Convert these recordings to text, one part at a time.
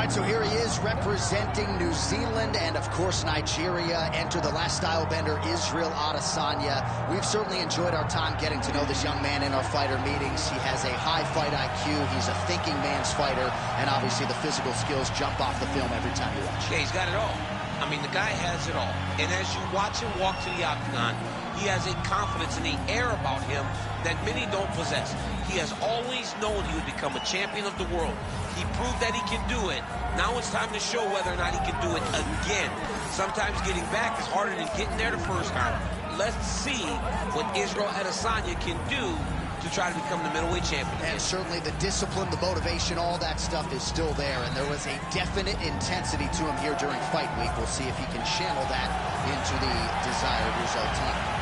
right, so here he is representing New Zealand and, of course, Nigeria. Enter the last style bender, Israel Adesanya. We've certainly enjoyed our time getting to know this young man in our fighter meetings. He has a high fight IQ. He's a thinking man's fighter. And obviously the physical skills jump off the film every time you watch. Yeah, he's got it all. I mean, the guy has it all. And as you watch him walk to the octagon, he has a confidence in the air about him that many don't possess. He has always known he would become a champion of the world. He proved that he can do it. Now it's time to show whether or not he can do it again. Sometimes getting back is harder than getting there the first time. Let's see what Israel Adesanya can do to try to become the middleweight champion. And certainly the discipline, the motivation, all that stuff is still there. And there was a definite intensity to him here during fight week. We'll see if he can channel that into the desired result tonight.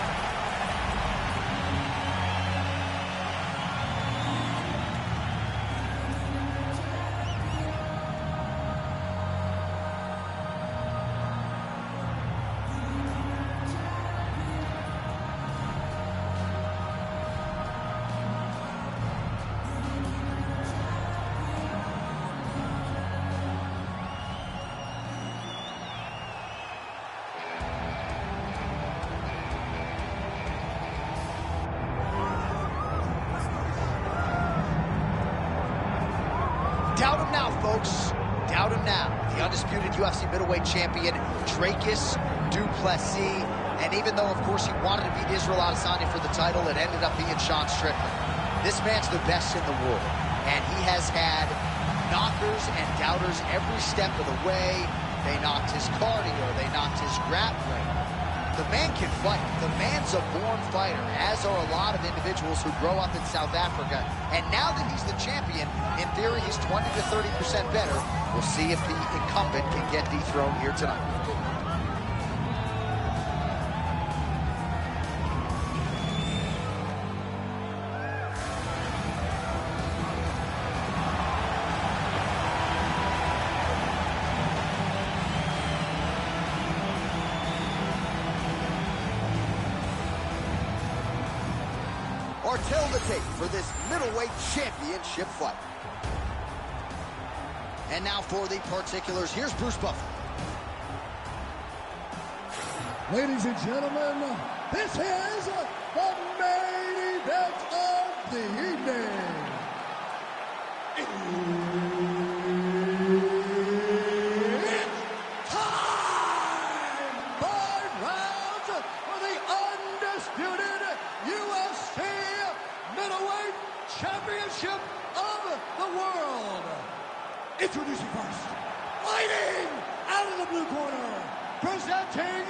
Doubt him now, folks. Doubt him now. The undisputed UFC middleweight champion, Dricus du Plessis. And even though, of course, he wanted to beat Israel Adesanya for the title, it ended up being Sean Strickland. This man's the best in the world. And he has had knockers and doubters every step of the way. They knocked his cardio. They knocked his grappling. The man can fight. The man's a born fighter, as are a lot of individuals who grow up in South Africa. And now that he's the champion, in theory, he's 20 to 30% better. We'll see if the incumbent can get dethroned here tonight. Or tell the tape for this middleweight championship fight. And now for the particulars, here's Bruce Buffer. Ladies and gentlemen, this is the main event of the evening. It's time! 5 rounds for the undisputed UFC middleweight championship of the world. Introducing first, fighting out of the blue corner, presenting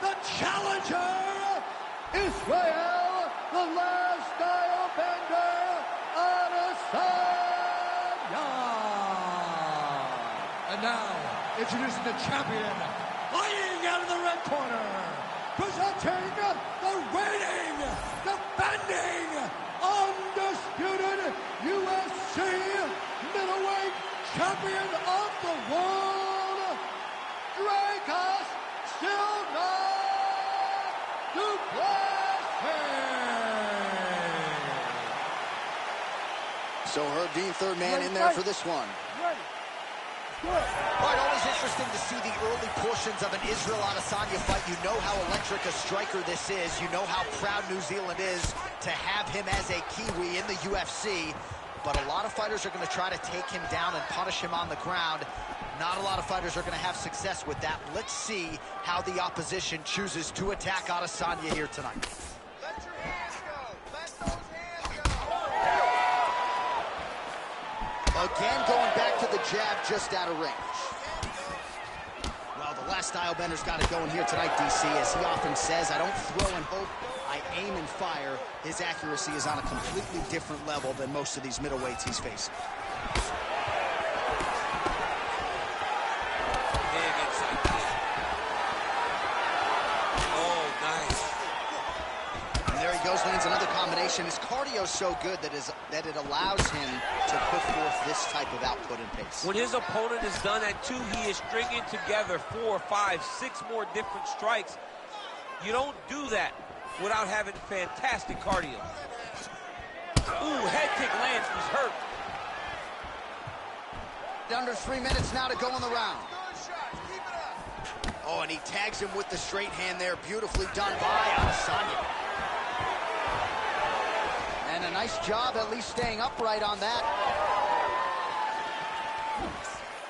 the challenger, Israel, the last style bender, Adesanya. And now, introducing the champion, fighting out of the red corner, presenting the reigning, defending, undisputed UFC middleweight champion of the world, Dricus du Plessis. So Herb Dean, third man in there for this one. All right, always interesting to see the early portions of an Israel Adesanya fight. You know how electric a striker this is. You know how proud New Zealand is to have him as a Kiwi in the UFC. But a lot of fighters are going to try to take him down and punish him on the ground. Not a lot of fighters are going to have success with that. Let's see how the opposition chooses to attack Adesanya here tonight. Let your hands go. Let those hands go. Again, going back to the jab just out of range. Well, the last style bender's got it going here tonight, DC. As he often says, I don't throw and hope, I aim and fire. His accuracy is on a completely different level than most of these middleweights he's facing. Oh, nice. And there he goes, lands another combination. His cardio's so good that it allows him to put forth this type of output and pace. When his opponent is done at 2, he is stringing together 4, 5, 6 more different strikes. You don't do that without having fantastic cardio. Ooh, head kick lands, he's hurt. Under 3 minutes now to go in the round. Good shots. Keep it up. Oh, and he tags him with the straight hand there. Beautifully done by Adesanya. And a nice job at least staying upright on that.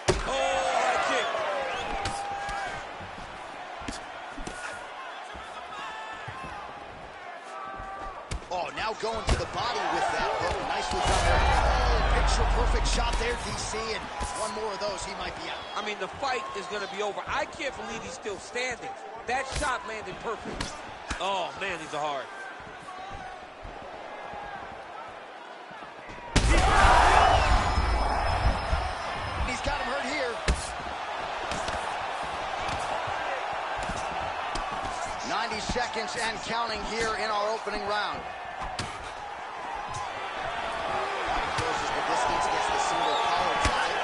Oh, high kick. Oh, now going to the body with that hook. Nicely done there. Oh, picture-perfect shot there, DC, and one more of those, he might be out. I mean, the fight is going to be over. I can't believe he's still standing. That shot landed perfect. Oh, man, these are hard. He's got him hurt here. 90 seconds and counting here in our opening round. Closes the distance, gets the single collar tie.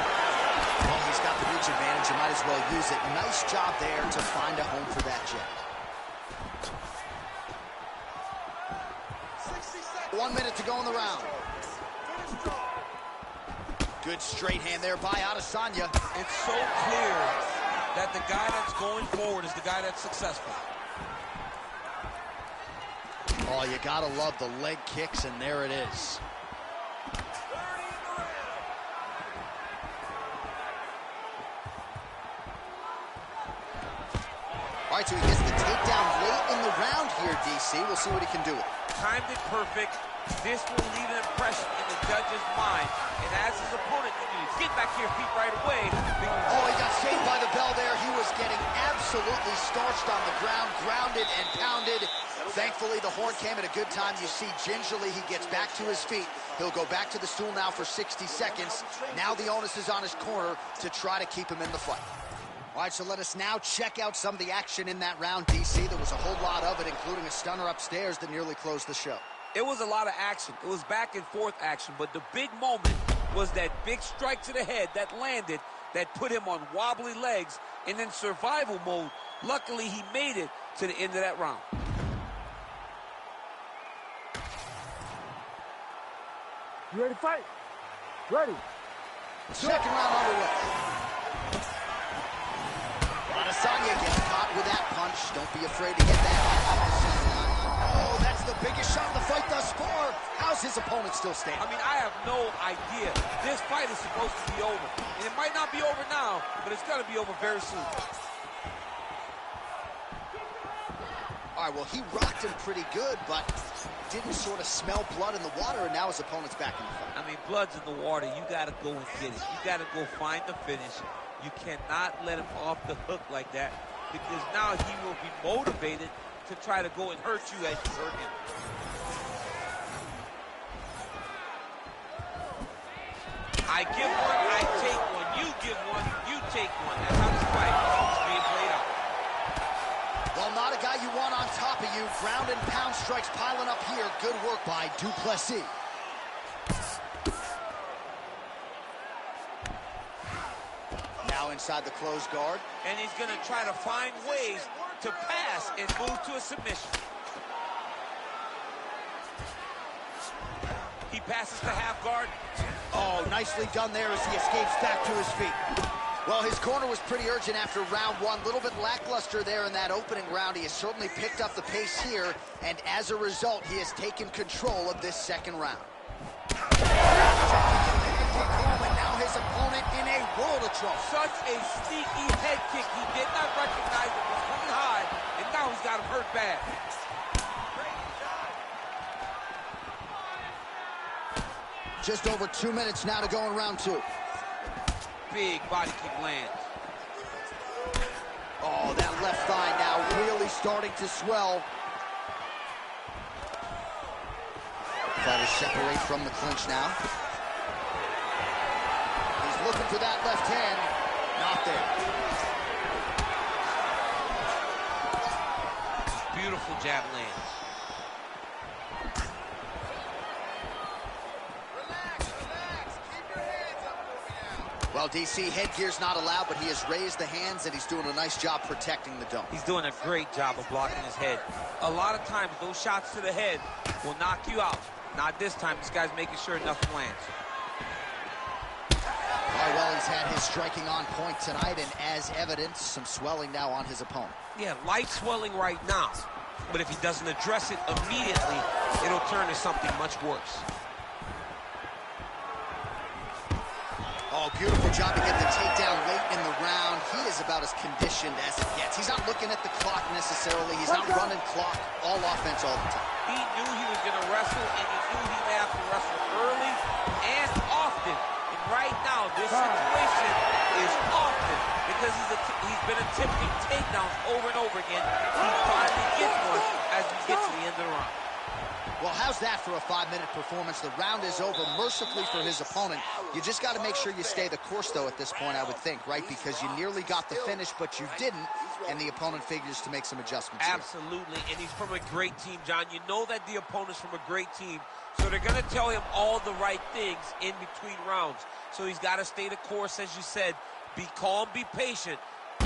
Well, he's got the reach advantage. You might as well use it. Nice job there to find a home for that jab. 60 seconds. 1 minute to go in the round. Finish strong. Good straight hand there by Adesanya. It's so clear that the guy that's going forward is the guy that's successful. Oh, you gotta love the leg kicks, and there it is. 30 in the round. All right, so he gets the takedown late in the round here, DC. We'll see what he can do with it. Timed it perfect. This will leave an impression in the judge's mind. And as his opponent, you need to get back to your feet right away. Oh, he got saved by the bell there. He was getting absolutely starched on the ground, grounded and pounded. Thankfully, the horn came at a good time. You see, gingerly, he gets back to his feet. He'll go back to the stool now for 60 seconds. Now the onus is on his corner to try to keep him in the fight. All right, so let us now check out some of the action in that round, DC. There was a whole lot of it, including a stunner upstairs that nearly closed the show. It was a lot of action. It was back and forth action, but the big moment was that big strike to the head that landed, that put him on wobbly legs, and in survival mode, luckily he made it to the end of that round. You ready to fight? Ready. Second round underway. Adesanya gets caught with that punch. Don't be afraid to get that. Oh, that's the biggest shot of the fight thus far. How's his opponent still standing? I mean, I have no idea. This fight is supposed to be over. And it might not be over now, but it's going to be over very soon. All right, well, he rocked him pretty good, but didn't sort of smell blood in the water, and now his opponent's back in the fight. I mean, blood's in the water. You got to go and get it. You got to go find the finish. You cannot let him off the hook like that, because now he will be motivated to try to go and hurt you as you hurt him. I give one, I take one. You give one, you take one. That's how this fight is being played out. Well, not a guy you want on top of you. Ground and pound strikes piling up here. Good work by Plessis. Now inside the closed guard. And he's going to try to find ways to pass and move to a submission. He passes to half guard. Oh, nicely done there as he escapes back to his feet. Well, his corner was pretty urgent after round one. A little bit lackluster there in that opening round. He has certainly picked up the pace here, and as a result, he has taken control of this second round. Now his opponent in a world of trouble. Such a sneaky head kick. He did not recognize it was coming high, and now he's got him hurt bad. Just over 2 minutes now to go in round two. Big body kick lands. Oh, that left thigh now really starting to swell. Fighters separate from the clinch now. He's looking for that left hand. Not there. Beautiful jab lands. Well, DC, headgear's not allowed, but he has raised the hands, and he's doing a nice job protecting the dome. He's doing a great job of blocking his head. A lot of times, those shots to the head will knock you out. Not this time. This guy's making sure nothing lands. right, well, he's had his striking on point tonight, and as evidence, some swelling now on his opponent. Yeah, light swelling right now. But if he doesn't address it immediately, it'll turn to something much worse. Oh, beautiful job to get the takedown late in the round. He is about as conditioned as it gets. He's not looking at the clock necessarily. He's not running clock, all offense all the time. He knew he was going to wrestle, and he knew he may have to wrestle early and often. And right now, this situation is often because he's been attempting takedowns over and over again. He finally gets one as we get to the end of the round. Well, how's that for a 5-minute performance? The round is over mercifully for his opponent. You just got to make sure you stay the course, though, at this point, I would think, right? Because you nearly got the finish, but you didn't, and the opponent figures to make some adjustments. Absolutely, and he's from a great team, John. You know that the opponent's from a great team, so they're going to tell him all the right things in between rounds. So he's got to stay the course, as you said. Be calm, be patient.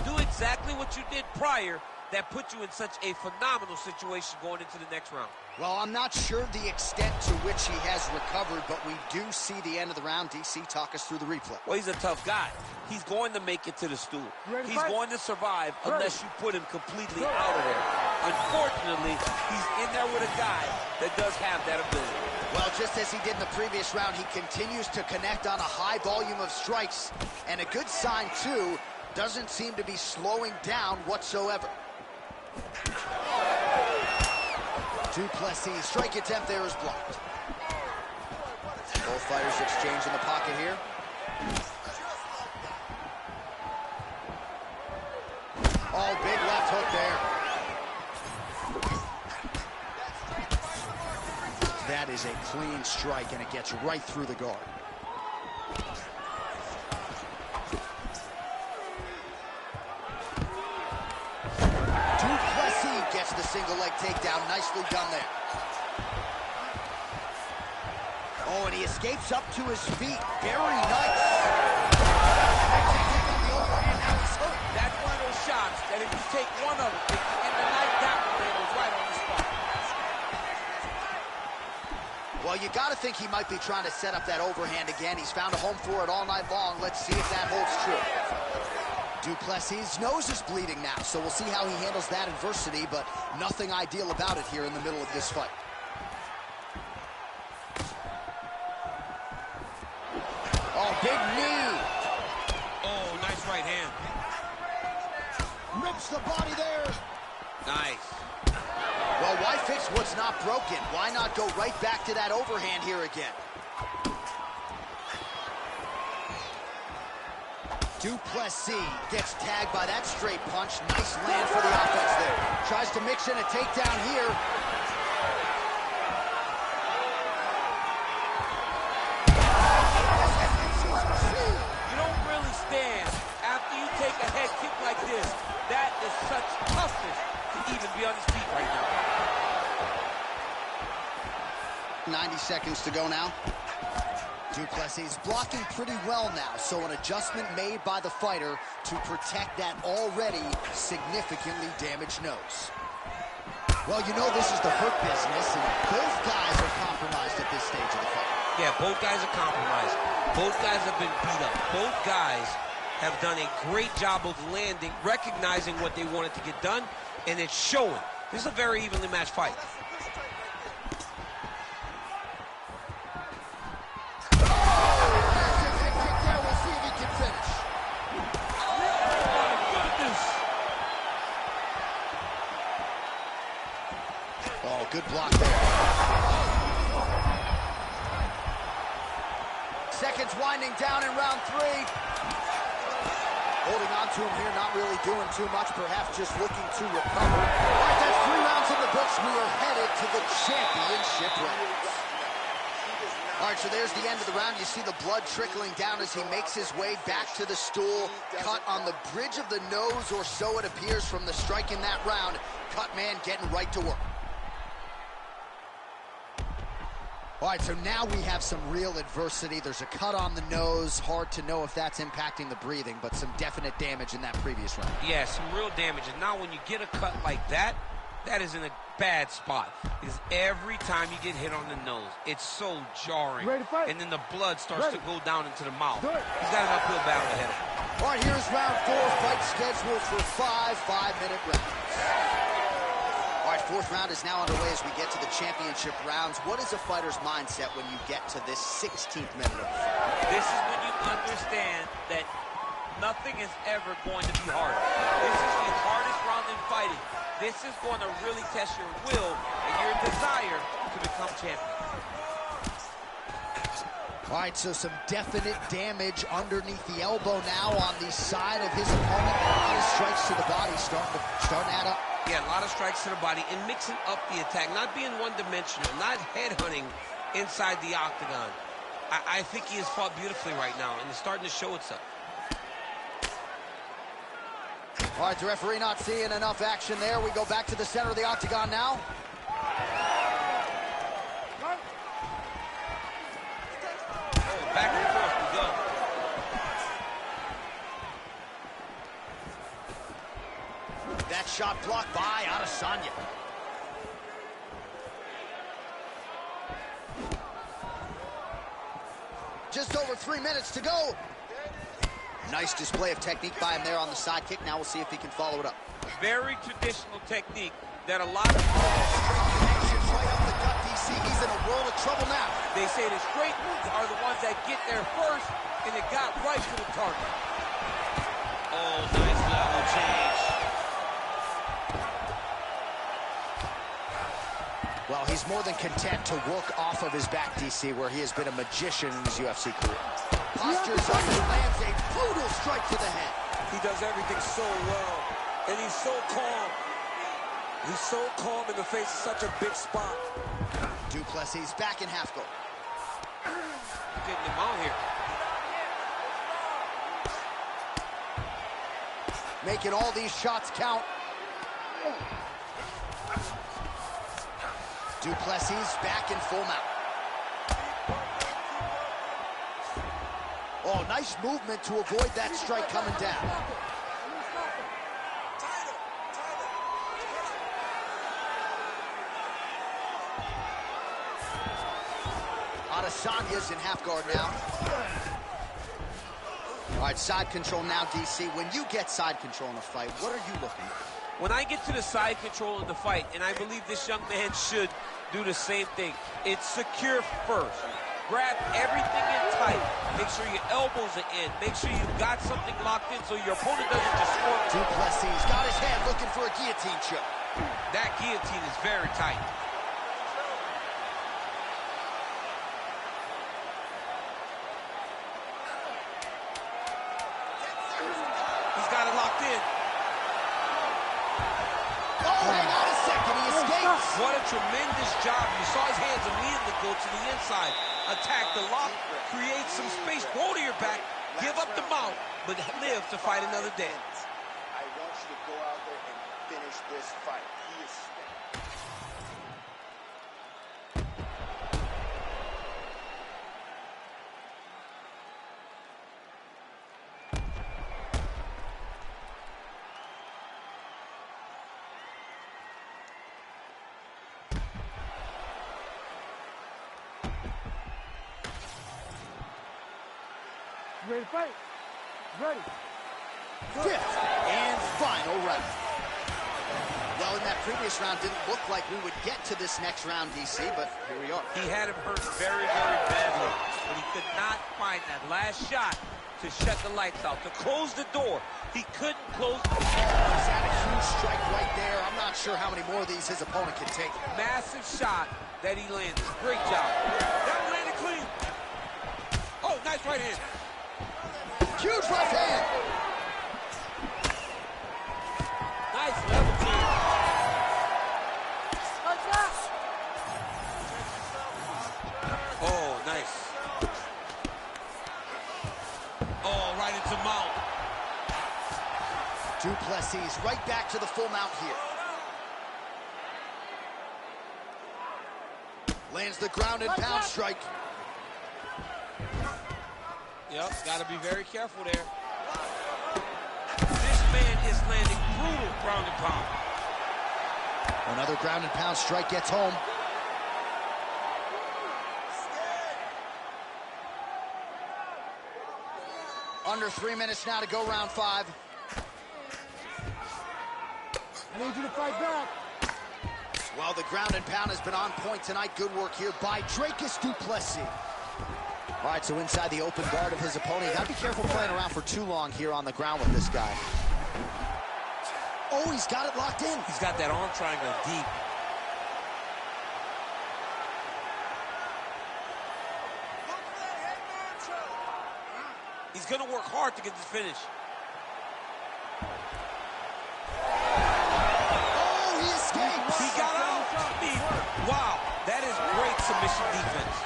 Do exactly what you did prior that put you in such a phenomenal situation going into the next round. Well, I'm not sure the extent to which he has recovered, but we do see the end of the round. DC, talk us through the replay. Well, he's a tough guy. He's going to make it to the stool. He's going to survive unless you put him completely out of there. Unfortunately, he's in there with a guy that does have that ability. Well, just as he did in the previous round, he continues to connect on a high volume of strikes. And a good sign, too, doesn't seem to be slowing down whatsoever. Plessis, strike attempt there is blocked. Both fighters exchange in the pocket here. Oh, big left hook there. That is a clean strike, and it gets right through the guard. Plessis gets the single leg takedown. Nicely done there. Oh, and he escapes up to his feet. Very nice. That's one of those shots that if you take one of them, and the night that one was right on the spot. Well, you got to think he might be trying to set up that overhand again. He's found a home for it all night long. Let's see if that holds true. Plessis' nose is bleeding now, so we'll see how he handles that adversity, but nothing ideal about it here in the middle of this fight. Oh, big knee. Oh, nice right hand. Rips the body there. Nice. Well, why fix what's not broken? Why not go right back to that overhand here again? Plessis gets tagged by that straight punch. Nice land for the offense there. Tries to mix in a takedown here. You don't really stand after you take a head kick like this. That is such toughness to even be on his feet right now. 90 seconds to go now. Plessis blocking pretty well now, so an adjustment made by the fighter to protect that already significantly damaged nose. Well, you know this is the hurt business, and both guys are compromised at this stage of the fight. Yeah, both guys are compromised. Both guys have been beat up. Both guys have done a great job of landing, recognizing what they wanted to get done, and it's showing. This is a very evenly matched fight. Good block there. Seconds winding down in round 3. Holding on to him here, not really doing too much, perhaps just looking to recover. All right, that's 3 rounds in the books. We are headed to the championship rounds. All right, so there's the end of the round. You see the blood trickling down as he makes his way back to the stool. Cut on the bridge of the nose, or so it appears from the strike in that round. Cut man getting right to work. All right, so now we have some real adversity. There's a cut on the nose. Hard to know if that's impacting the breathing, but some definite damage in that previous round. Yeah, some real damage. And now when you get a cut like that, That is in a bad spot. Because every time you get hit on the nose, it's so jarring. Ready to fight? And then the blood starts to go down into the mouth. Do it. He's got an uphill battle ahead of him. All right, here's round 4. Fight scheduled for 5 5-minute rounds. All right, 4th round is now underway as we get to the championship rounds. What is a fighter's mindset when you get to this 16th minute of the fight? This is when you understand that nothing is ever going to be hard. This is the hardest round in fighting. This is going to really test your will and your desire to become champion. All right, so some definite damage underneath the elbow now on the side of his opponent. A lot of strikes to the body starting to add up. Yeah, a lot of strikes to the body and mixing up the attack, not being one-dimensional, not headhunting inside the octagon. I think he has fought beautifully right now, and it's starting to show itself. All right, the referee not seeing enough action there. We go back to the center of the octagon now. Back and forth we go. That shot blocked by Adesanya. Just over 3 minutes to go. Nice display of technique by him there on the side kick. Now we'll see if he can follow it up. Very traditional technique that a lot of Connections right up the gut, DC. He's in a world of trouble now. they say the straight moves are the ones that get there first, and it got right to the target. Oh, nice level change. Well, he's more than content to work off of his back, DC, where he has been a magician in his UFC career. Postures up and lands a brutal strike to the head. He does everything so well, and he's so calm. He's so calm in the face of such a big spot. Du Plessis back in half guard. Getting him out here. Making all these shots count. Du Plessis back in full mount. Oh, nice movement to avoid that strike coming down. Adesanya's in half guard now. All right, side control now, DC. When you get side control in a fight, what are you looking for? When I get to the side control in the fight, and I believe this young man should do the same thing, it's secure first. Grab everything in tight. Make sure your elbows are in. Make sure you've got something locked in so your opponent doesn't just score. Du Plessis got his hand looking for a guillotine choke. That guillotine is very tight. He's got it locked in. Oh, hang on a second, he escapes. What a tremendous job. You saw his hands immediately go to the inside. Attack the lock, create some space, roll to your back, give up the mount, but live to fight another day. I want you to go out there and finish this fight. He is Ready to fight? Ready. 5th and final round. Well, in that previous round, didn't look like we would get to this next round, DC, but here we are. He had him hurt very, very badly, but he could not find that last shot to shut the lights out, to close the door. He couldn't close the door. He's had a huge strike right there. I'm not sure how many more of these his opponent can take. Massive shot that he landed. Great job. That landed clean. Oh, nice right hand. Huge left hand. Nice level change. Oh, nice. Oh, right into mount. Du Plessis right back to the full mount here. Lands the ground and pound strike. Yep, got to be very careful there. This man is landing brutal ground and pound. Another ground and pound strike gets home. Under 3 minutes now to go, round 5. I need you to fight back. Well, the ground and pound has been on point tonight. Good work here by Dricus du Plessis. All right, so inside the open guard of his opponent. You gotta be careful playing around for too long here on the ground with this guy. Oh, he's got it locked in. He's got that arm triangle deep. He's gonna work hard to get the finish. Oh, he escapes. He got out. Wow, that is great submission defense.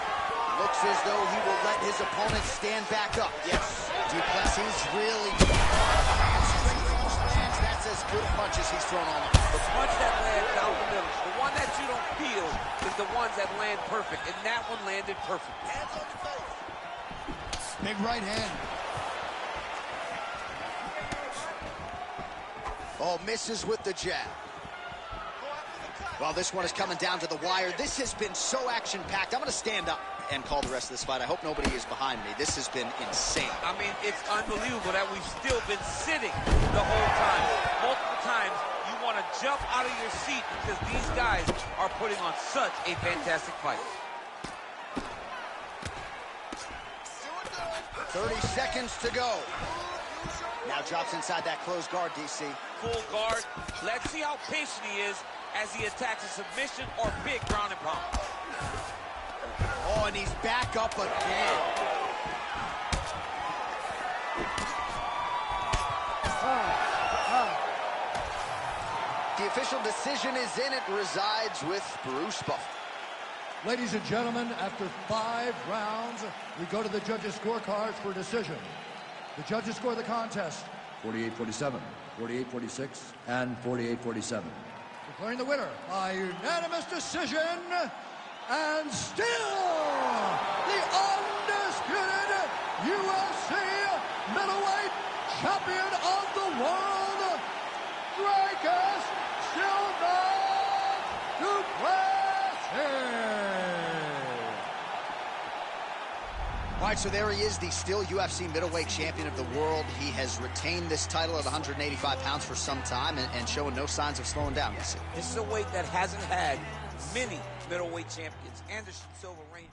Looks as though he will let his opponent stand back up. Yes, du Plessis really lands. That's as good a punch as he's thrown on him. The punch that lands down the middle, the one that you don't feel, is the ones that land perfect, and that one landed perfect. Hands on the face. Big right hand. Oh, misses with the jab. Well, this one is coming down to the wire. This has been so action-packed. I'm going to stand up and call the rest of this fight. I hope nobody is behind me. This has been insane. I mean, it's unbelievable that we've still been sitting the whole time. Multiple times, you want to jump out of your seat because these guys are putting on such a fantastic fight. 30 seconds to go. Now drops inside that closed guard, DC. Full guard. Let's see how patient he is as he attacks a submission or big ground and pound. Oh, and he's back up again. The official decision is in. It resides with Bruce Buffer. Ladies and gentlemen, after 5 rounds, we go to the judges' scorecards for decision. The judges score the contest 48-47, 48-46, and 48-47. Declaring the winner by unanimous decision, and still the undisputed UFC middleweight champion of the world, Dricus du Plessis. All right, so there he is, the still UFC middleweight champion of the world. He has retained this title at 185 pounds for some time and showing no signs of slowing down. This is a weight that hasn't had many middleweight champions. Anderson Silva reigned